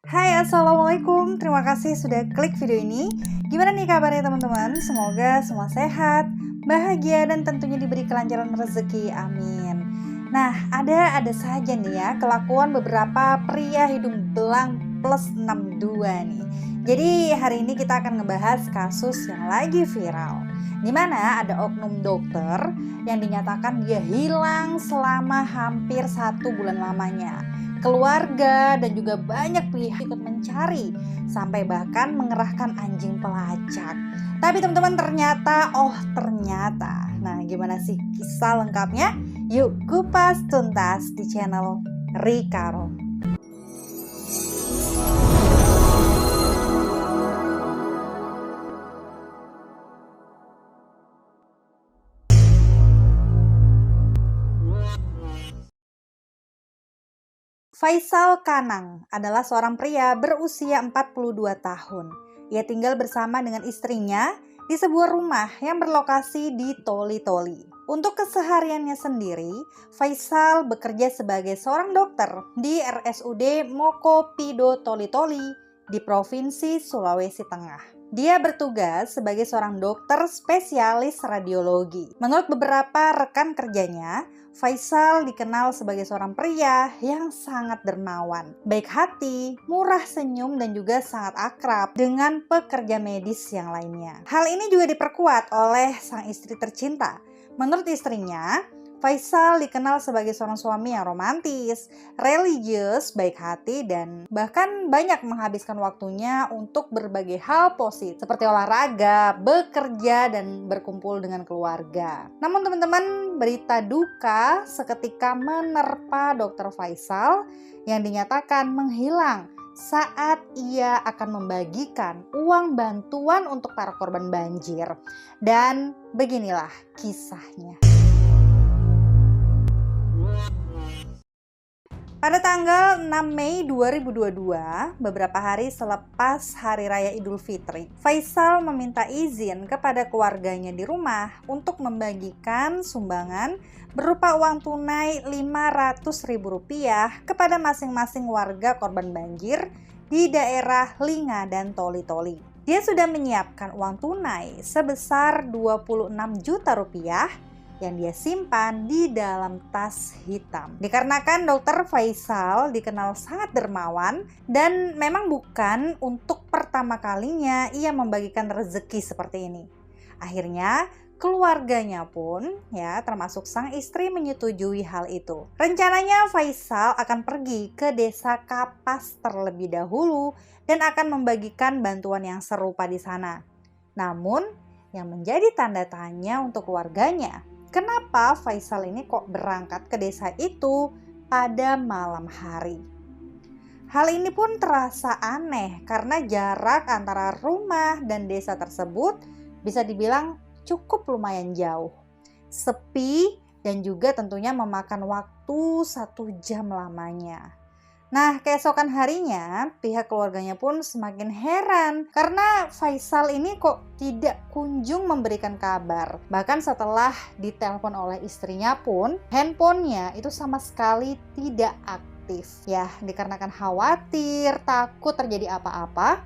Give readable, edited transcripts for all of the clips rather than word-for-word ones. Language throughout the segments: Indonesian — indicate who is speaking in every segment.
Speaker 1: Hai, Assalamualaikum. Terima kasih sudah klik video ini. Gimana nih kabarnya teman-teman? Semoga semua sehat, bahagia, dan tentunya diberi kelancaran rezeki. Amin. Nah, ada saja nih ya kelakuan beberapa pria hidung belang plus 62 nih. Jadi hari ini kita akan ngebahas kasus yang lagi viral, di mana ada oknum dokter yang dinyatakan dia hilang selama hampir 1 bulan lamanya. Keluarga dan juga banyak pihak ikut mencari sampai bahkan mengerahkan anjing pelacak. Tapi teman-teman ternyata. Nah, gimana sih kisah lengkapnya? Yuk kupas tuntas di channel Rikaro. Faisal Kanang adalah seorang pria berusia 42 tahun. Ia tinggal bersama dengan istrinya di sebuah rumah yang berlokasi di Toli-Toli. Untuk kesehariannya sendiri, Faisal bekerja sebagai seorang dokter di RSUD Mokopido Toli-Toli di Provinsi Sulawesi Tengah. Dia bertugas sebagai seorang dokter spesialis radiologi. Menurut beberapa rekan kerjanya, Faisal dikenal sebagai seorang pria yang sangat dermawan, baik hati, murah senyum, dan juga sangat akrab dengan pekerja medis yang lainnya. Hal ini juga diperkuat oleh sang istri tercinta. Menurut istrinya, Faisal dikenal sebagai seorang suami yang romantis, religius, baik hati, dan bahkan banyak menghabiskan waktunya untuk berbagai hal positif seperti olahraga, bekerja, dan berkumpul dengan keluarga. Namun teman-teman, berita duka seketika menerpa Dr. Faisal yang dinyatakan menghilang saat ia akan membagikan uang bantuan untuk para korban banjir. Dan beginilah kisahnya. Pada tanggal 6 Mei 2022, beberapa hari selepas Hari Raya Idul Fitri, Faisal meminta izin kepada keluarganya di rumah untuk membagikan sumbangan berupa uang tunai Rp500.000 kepada masing-masing warga korban banjir di daerah Linga dan Toli-Toli. Dia sudah menyiapkan uang tunai sebesar Rp26 juta yang dia simpan di dalam tas hitam. Dikarenakan Dr. Faisal dikenal sangat dermawan dan memang bukan untuk pertama kalinya ia membagikan rezeki seperti ini. Akhirnya keluarganya pun termasuk sang istri menyetujui hal itu. Rencananya Faisal akan pergi ke desa Kapas terlebih dahulu dan akan membagikan bantuan yang serupa di sana. Namun yang menjadi tanda tanya untuk keluarganya, kenapa Faisal ini kok berangkat ke desa itu pada malam hari? Hal ini pun terasa aneh karena jarak antara rumah dan desa tersebut bisa dibilang cukup lumayan jauh, sepi, dan juga tentunya memakan waktu 1 jam lamanya. Nah, keesokan harinya pihak keluarganya pun semakin heran karena Faisal ini kok tidak kunjung memberikan kabar. Bahkan setelah ditelepon oleh istrinya pun, handphonenya itu sama sekali tidak aktif. Ya, dikarenakan khawatir, takut terjadi apa-apa,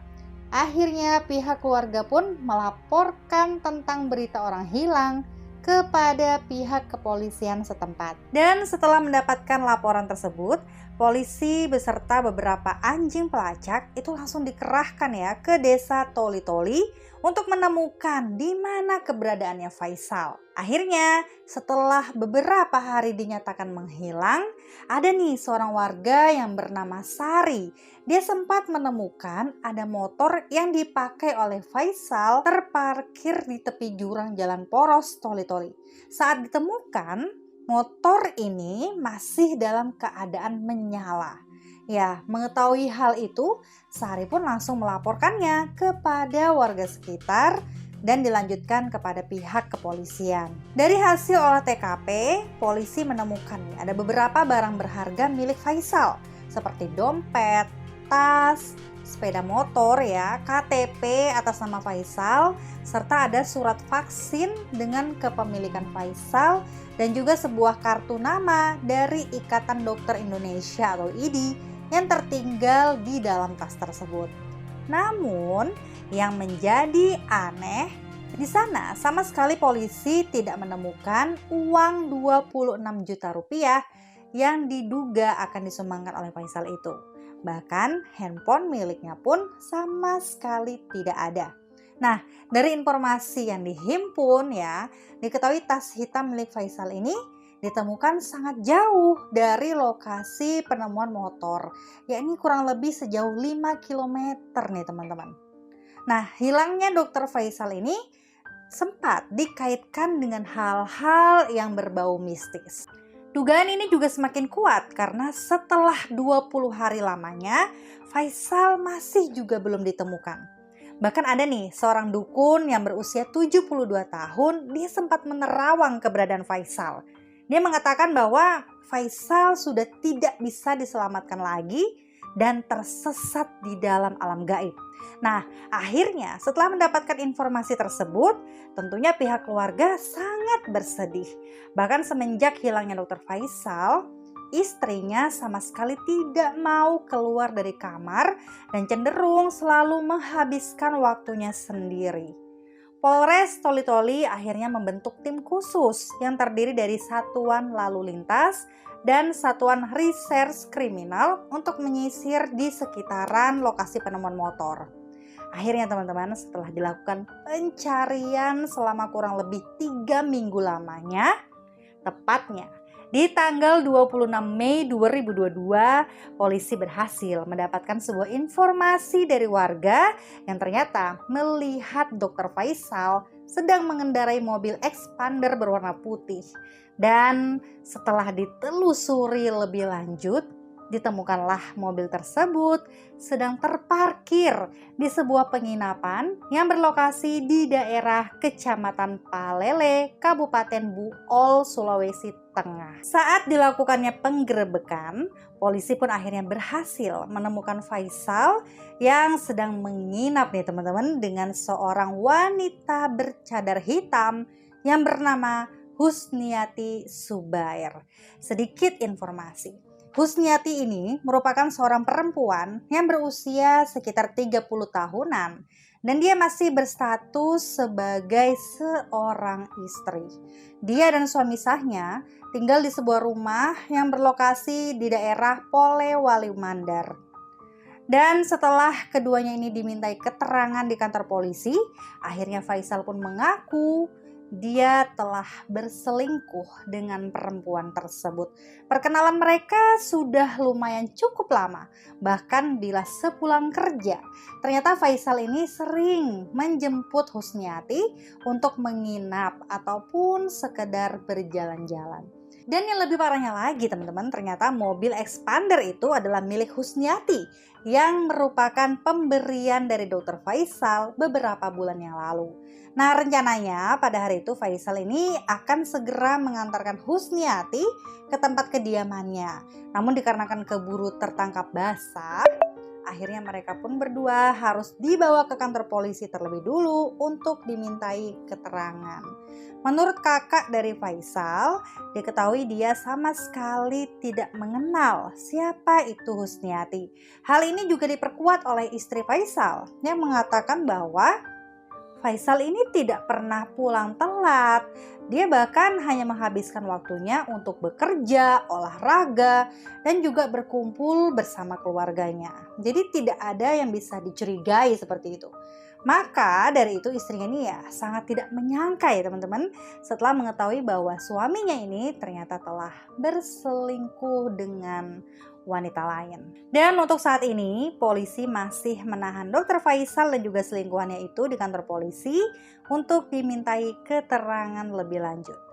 Speaker 1: akhirnya pihak keluarga pun melaporkan tentang berita orang hilang kepada pihak kepolisian setempat. Dan setelah mendapatkan laporan tersebut, polisi beserta beberapa anjing pelacak itu langsung dikerahkan ke desa Toli-Toli untuk menemukan di mana keberadaannya Faisal. Akhirnya setelah beberapa hari dinyatakan menghilang, ada nih seorang warga yang bernama Sari. Dia sempat menemukan ada motor yang dipakai oleh Faisal terparkir di tepi jurang jalan poros Toli-Toli. Saat ditemukan, motor ini masih dalam keadaan menyala. Ya, mengetahui hal itu, Sari pun langsung melaporkannya kepada warga sekitar dan dilanjutkan kepada pihak kepolisian. Dari hasil olah TKP, polisi menemukan ada beberapa barang berharga milik Faisal seperti dompet, tas, sepeda motor KTP atas nama Faisal, serta ada surat vaksin dengan kepemilikan Faisal dan juga sebuah kartu nama dari Ikatan Dokter Indonesia atau IDI yang tertinggal di dalam tas tersebut. Namun, yang menjadi aneh, di sana sama sekali polisi tidak menemukan uang 26 juta rupiah yang diduga akan disumbangkan oleh Faisal itu. Bahkan handphone miliknya pun sama sekali tidak ada. Nah, dari informasi yang dihimpun ya, diketahui tas hitam milik Faisal ini ditemukan sangat jauh dari lokasi penemuan motor, yakni kurang lebih sejauh 5 kilometer nih teman-teman. Nah, hilangnya Dr. Faisal ini sempat dikaitkan dengan hal-hal yang berbau mistis. Dugaan ini juga semakin kuat karena setelah 20 hari lamanya, Faisal masih juga belum ditemukan. Bahkan ada nih seorang dukun yang berusia 72 tahun, dia sempat menerawang keberadaan Faisal. Dia mengatakan bahwa Faisal sudah tidak bisa diselamatkan lagi dan tersesat di dalam alam gaib. Nah, akhirnya setelah mendapatkan informasi tersebut, tentunya pihak keluarga sangat bersedih. Bahkan semenjak hilangnya Dr. Faisal, istrinya sama sekali tidak mau keluar dari kamar dan cenderung selalu menghabiskan waktunya sendiri. Polres Toli-Toli akhirnya membentuk tim khusus yang terdiri dari Satuan Lalu Lintas dan Satuan Reserse Kriminal untuk menyisir di sekitaran lokasi penemuan motor. Akhirnya teman-teman, setelah dilakukan pencarian selama kurang lebih 3 minggu lamanya, tepatnya di tanggal 26 Mei 2022, polisi berhasil mendapatkan sebuah informasi dari warga yang ternyata melihat Dr. Faisal sedang mengendarai mobil expander berwarna putih. Dan setelah ditelusuri lebih lanjut, ditemukanlah mobil tersebut sedang terparkir di sebuah penginapan yang berlokasi di daerah Kecamatan Palele, Kabupaten Buol, Sulawesi Tengah. Saat dilakukannya penggerebekan, polisi pun akhirnya berhasil menemukan Faisal yang sedang menginap nih teman-teman dengan seorang wanita bercadar hitam yang bernama Husniati Subair. Sedikit informasi. Husniati ini merupakan seorang perempuan yang berusia sekitar 30 tahunan dan dia masih berstatus sebagai seorang istri. Dia dan suami sahnya tinggal di sebuah rumah yang berlokasi di daerah Polewali Mandar. Dan setelah keduanya ini dimintai keterangan di kantor polisi, akhirnya Faisal pun mengaku dia telah berselingkuh dengan perempuan tersebut. Perkenalan mereka sudah lumayan cukup lama. Bahkan bila sepulang kerja, ternyata Faisal ini sering menjemput Husniati untuk menginap ataupun sekedar berjalan-jalan. Dan yang lebih parahnya lagi teman-teman, ternyata mobil expander itu adalah milik Husniati yang merupakan pemberian dari Dr. Faisal beberapa bulan yang lalu. Nah, rencananya pada hari itu Faisal ini akan segera mengantarkan Husniati ke tempat kediamannya. Namun dikarenakan keburu tertangkap basah, akhirnya mereka pun berdua harus dibawa ke kantor polisi terlebih dulu untuk dimintai keterangan. Menurut kakak dari Faisal, diketahui dia sama sekali tidak mengenal siapa itu Husniati. Hal ini juga diperkuat oleh istri Faisal yang mengatakan bahwa Faisal ini tidak pernah pulang telat. Dia bahkan hanya menghabiskan waktunya untuk bekerja, olahraga, dan juga berkumpul bersama keluarganya. Jadi tidak ada yang bisa dicurigai seperti itu. Maka dari itu istrinya ini ya sangat tidak menyangka ya teman-teman, setelah mengetahui bahwa suaminya ini ternyata telah berselingkuh dengan wanita lain. Dan untuk saat ini polisi masih menahan Dr. Faisal dan juga selingkuhannya itu di kantor polisi untuk dimintai keterangan lebih lanjut.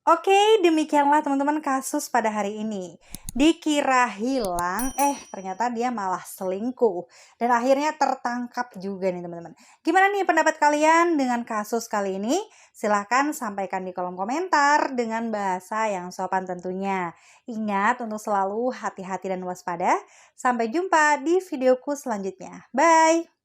Speaker 1: Oke, demikianlah teman-teman kasus pada hari ini. Dikira hilang, ternyata dia malah selingkuh. Dan akhirnya tertangkap juga nih teman-teman. Gimana nih pendapat kalian dengan kasus kali ini? Silahkan sampaikan di kolom komentar dengan bahasa yang sopan tentunya. Ingat untuk selalu hati-hati dan waspada. Sampai jumpa di videoku selanjutnya. Bye!